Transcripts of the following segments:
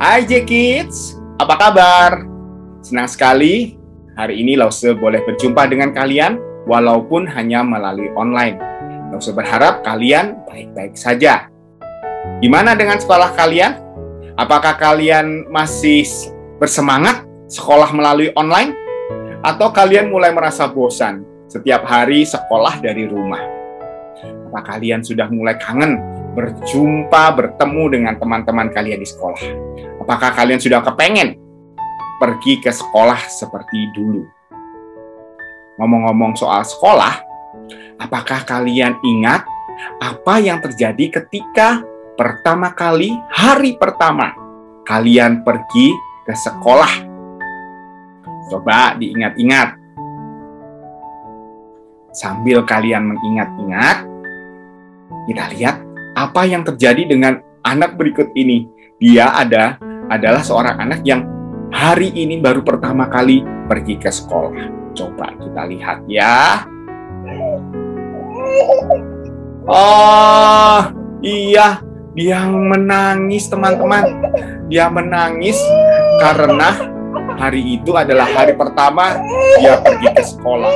Hai J-Kids, apa kabar? Senang sekali hari ini Lause boleh berjumpa dengan kalian walaupun hanya melalui online. Lause berharap kalian baik-baik saja. Gimana dengan sekolah kalian? Apakah kalian masih bersemangat sekolah melalui online? Atau kalian mulai merasa bosan setiap hari sekolah dari rumah? Apa kalian sudah mulai kangen bertemu dengan teman-teman kalian di sekolah? Apakah kalian sudah kepengen pergi ke sekolah seperti dulu? Ngomong-ngomong soal sekolah, apakah kalian ingat apa yang terjadi ketika pertama kali hari pertama kalian pergi ke sekolah? Coba diingat-ingat. Sambil kalian mengingat-ingat, kita lihat apa yang terjadi dengan anak berikut ini. Dia adalah seorang anak yang hari ini baru pertama kali pergi ke sekolah. Coba kita lihat ya. Oh, iya, dia menangis teman-teman. Dia menangis karena hari itu adalah hari pertama dia pergi ke sekolah.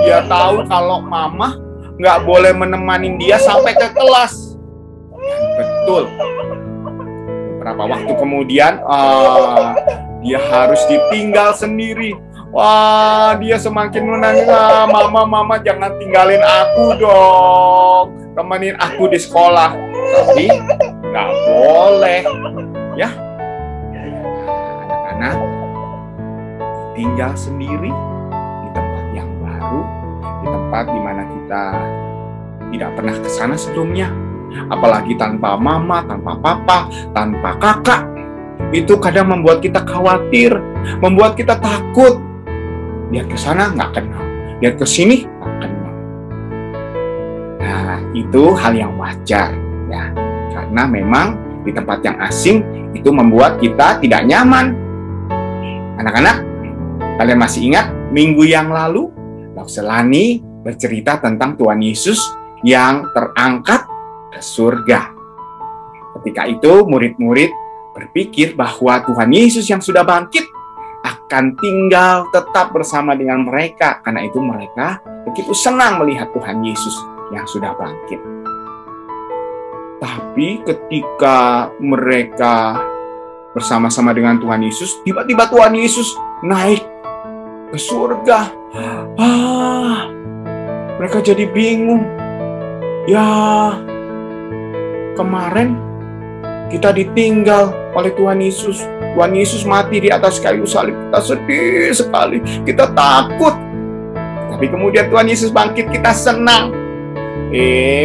Dia tahu kalau mama nggak boleh menemani dia sampai ke kelas. Betul. Beberapa waktu kemudian, dia harus ditinggal sendiri. Wah, dia semakin menangis. Mama, jangan tinggalin aku dong. Temenin aku di sekolah. Tapi nggak boleh, ya. Anak-anak tinggal sendiri di tempat yang baru, di tempat di mana kita tidak pernah ke sana sebelumnya. Apalagi tanpa mama, tanpa papa, tanpa kakak. Itu kadang membuat kita khawatir, membuat kita takut. Lihat ke sana nggak kenal, lihat ke sini nggak kenal. Nah, itu hal yang wajar ya, karena memang di tempat yang asing itu membuat kita tidak nyaman. Anak-anak, kalian masih ingat minggu yang lalu Lause Lani bercerita tentang Tuhan Yesus yang terangkat ke surga. Ketika itu murid-murid berpikir bahwa Tuhan Yesus yang sudah bangkit akan tinggal tetap bersama dengan mereka. Karena itu mereka begitu senang melihat Tuhan Yesus yang sudah bangkit. Tapi ketika mereka bersama-sama dengan Tuhan Yesus, tiba-tiba Tuhan Yesus naik ke surga. Mereka jadi bingung. Ya, kemarin kita ditinggal oleh Tuhan Yesus. Tuhan Yesus mati di atas kayu salib. Kita sedih sekali. Kita takut. Tapi kemudian Tuhan Yesus bangkit, kita senang.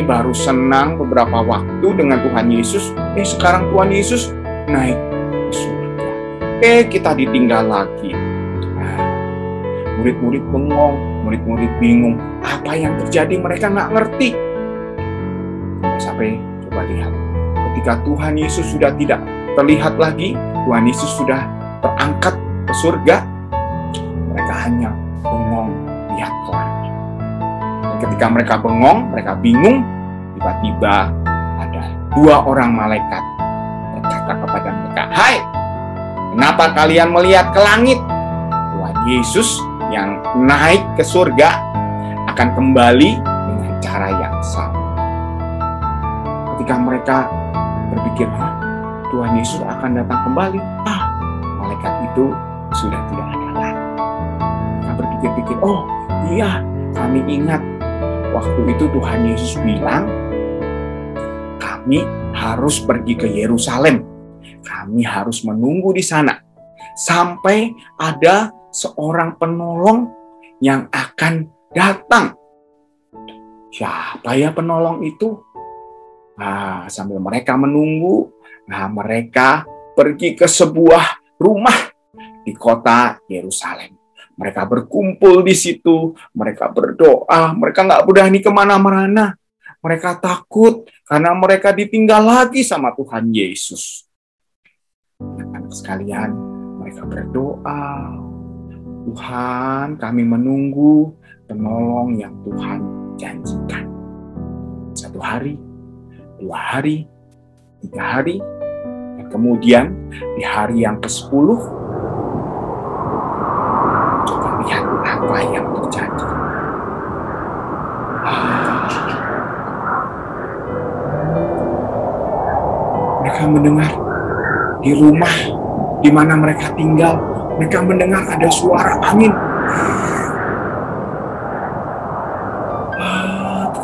Baru senang beberapa waktu dengan Tuhan Yesus. Sekarang Tuhan Yesus naik ke surga. Kita ditinggal lagi. Murid-murid bengong. Murid-murid bingung. Apa yang terjadi? Mereka nggak ngerti. Sampai coba lihat. Ketika Tuhan Yesus sudah tidak terlihat lagi, Tuhan Yesus sudah terangkat ke surga, mereka hanya bengong lihat ke langit. Dan ketika mereka bengong, mereka bingung, tiba-tiba ada dua orang malaikat berkata kepada mereka, "Hai, kenapa kalian melihat ke langit? Tuhan Yesus yang naik ke surga akan kembali dengan cara yang sama." Ketika mereka berpikir, Tuhan Yesus akan datang kembali. Malaikat itu sudah tidak ada lagi. Mereka berpikir-pikir, oh iya, kami ingat waktu itu Tuhan Yesus bilang, kami harus pergi ke Yerusalem. Kami harus menunggu di sana sampai ada seorang penolong yang akan datang. Siapa ya penolong itu? Sambil mereka menunggu, mereka pergi ke sebuah rumah di kota Yerusalem. Mereka berkumpul di situ, mereka berdoa, mereka nggak berani kemana-mana. Mereka takut karena mereka ditinggal lagi sama Tuhan Yesus. Anak-anak sekalian, mereka berdoa, Tuhan, kami menunggu penolong yang Tuhan janjikan. 1 hari, 2 hari, 3 hari, dan kemudian di hari yang ke-10, coba lihat apa yang terjadi. Mereka mendengar di rumah di mana mereka tinggal, mereka mendengar ada suara angin.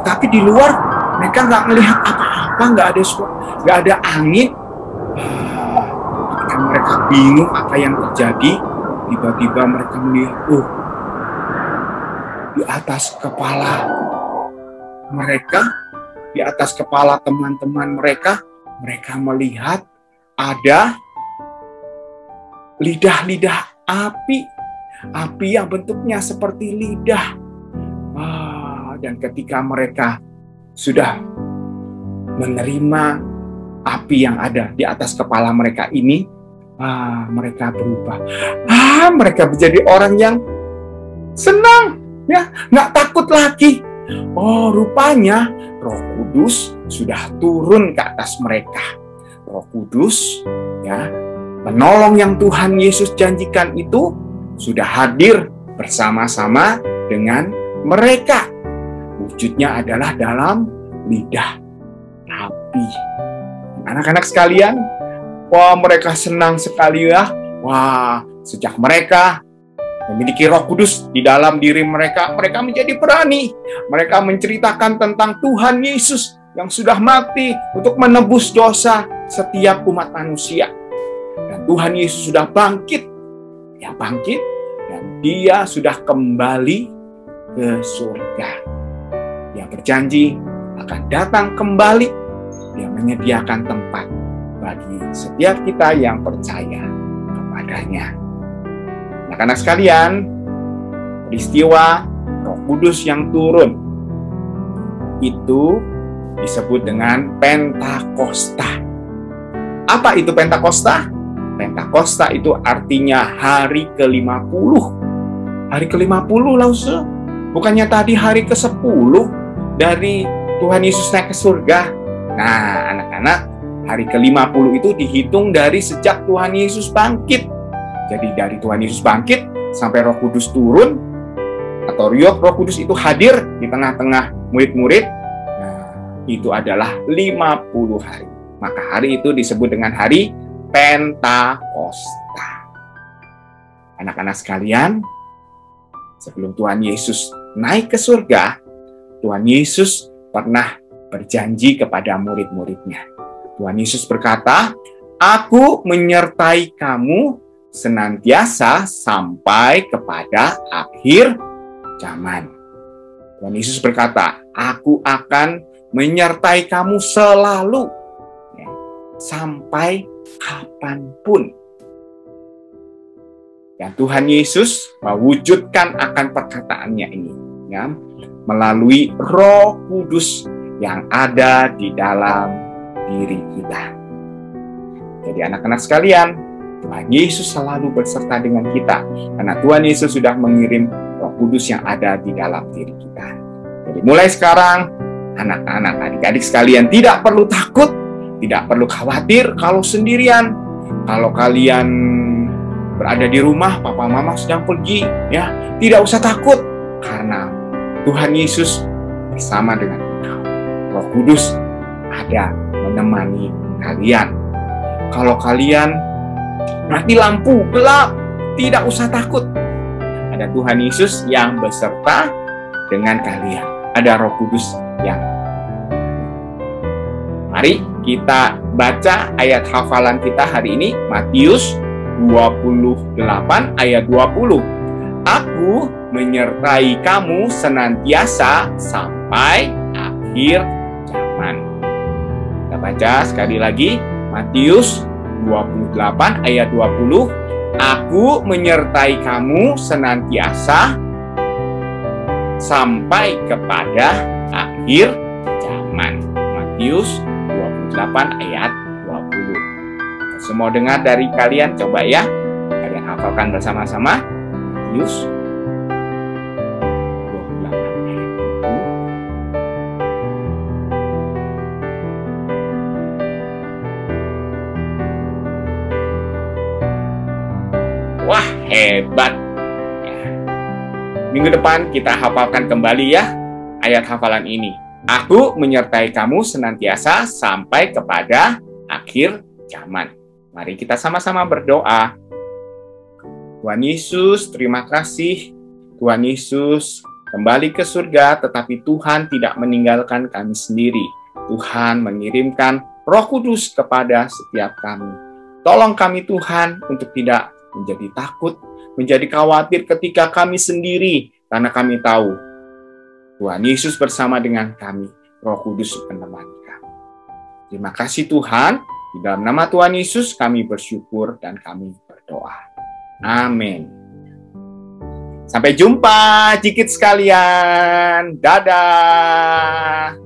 Tapi di luar mereka nggak melihat apa-apa, nggak ada suara, nggak ada angin. Dan mereka bingung apa yang terjadi. Tiba-tiba mereka melihat, di atas kepala mereka, di atas kepala teman-teman mereka, mereka melihat ada lidah-lidah api yang bentuknya seperti lidah. Dan ketika mereka sudah menerima api yang ada di atas kepala mereka ini, mereka berubah. Mereka menjadi orang yang senang, ya, nggak takut lagi. Rupanya Roh Kudus sudah turun ke atas mereka. Roh Kudus, ya, penolong yang Tuhan Yesus janjikan itu sudah hadir bersama-sama dengan mereka. Wujudnya adalah dalam lidah api. Anak-anak sekalian, mereka senang sekali ya. Sejak mereka memiliki Roh Kudus di dalam diri mereka, mereka menjadi berani. Mereka menceritakan tentang Tuhan Yesus yang sudah mati untuk menebus dosa setiap umat manusia. Dan Tuhan Yesus sudah bangkit. Dia bangkit dan dia sudah kembali ke surga. Dia berjanji akan datang kembali. Dia menyediakan tempat bagi setiap kita yang percaya kepadanya. Anak-anak sekalian, peristiwa Roh Kudus yang turun itu disebut dengan Pentakosta. Apa itu Pentakosta? Pentakosta itu artinya hari ke-50. Hari ke-50 langsung. Bukannya tadi hari ke-10 dari Tuhan Yesus naik ke surga. Nah, anak-anak, hari ke-50 itu dihitung dari sejak Tuhan Yesus bangkit. Jadi dari Tuhan Yesus bangkit sampai Roh Kudus turun, atau Roh Kudus itu hadir di tengah-tengah murid-murid, itu adalah 50 hari. Maka hari itu disebut dengan hari Pentakosta. Anak-anak sekalian, sebelum Tuhan Yesus naik ke surga, Tuhan Yesus pernah berjanji kepada murid-muridnya. Tuhan Yesus berkata, "Aku menyertai kamu senantiasa sampai kepada akhir zaman." Tuhan Yesus berkata, "Aku akan menyertai kamu selalu, ya, sampai kapanpun." Dan Tuhan Yesus mewujudkan akan perkataannya ini, ya, melalui Roh Kudus yang ada di dalam diri kita. Jadi anak-anak sekalian, Tuhan Yesus selalu berserta dengan kita, karena Tuhan Yesus sudah mengirim Roh Kudus yang ada di dalam diri kita. Jadi mulai sekarang, anak-anak, adik-adik sekalian tidak perlu takut, tidak perlu khawatir kalau sendirian. Kalau kalian berada di rumah, papa mama sedang pergi, ya, tidak usah takut, karena Tuhan Yesus bersama dengan engkau. Roh Kudus ada menemani kalian. Kalau kalian mati lampu, gelap, tidak usah takut. Ada Tuhan Yesus yang beserta dengan kalian. Ada Roh Kudus yang. Mari kita baca ayat hafalan kita hari ini, Matius 28 ayat 20. "Aku menyertai kamu senantiasa sampai akhir zaman." Kita baca sekali lagi, Matius 28 ayat 20. "Aku menyertai kamu senantiasa sampai kepada akhir zaman." Matius 28 ayat 20. Semua dengar dari kalian, coba ya. Kalian hafalkan bersama-sama. Matius 28 ayat 20. hebat. Ya. Minggu depan kita hafalkan kembali ya ayat hafalan ini. Aku menyertai kamu senantiasa sampai kepada akhir zaman. Mari kita sama-sama berdoa. Tuhan Yesus, terima kasih. Tuhan Yesus kembali ke surga, tetapi Tuhan tidak meninggalkan kami sendiri. Tuhan mengirimkan Roh Kudus kepada setiap kami. Tolong kami Tuhan untuk tidak menjadi takut, menjadi khawatir ketika kami sendiri, karena kami tahu Tuhan Yesus bersama dengan kami, Roh Kudus menemani kami. Terima kasih Tuhan, di dalam nama Tuhan Yesus kami bersyukur dan kami berdoa. Amin. Sampai jumpa, jikit sekalian. Dadah.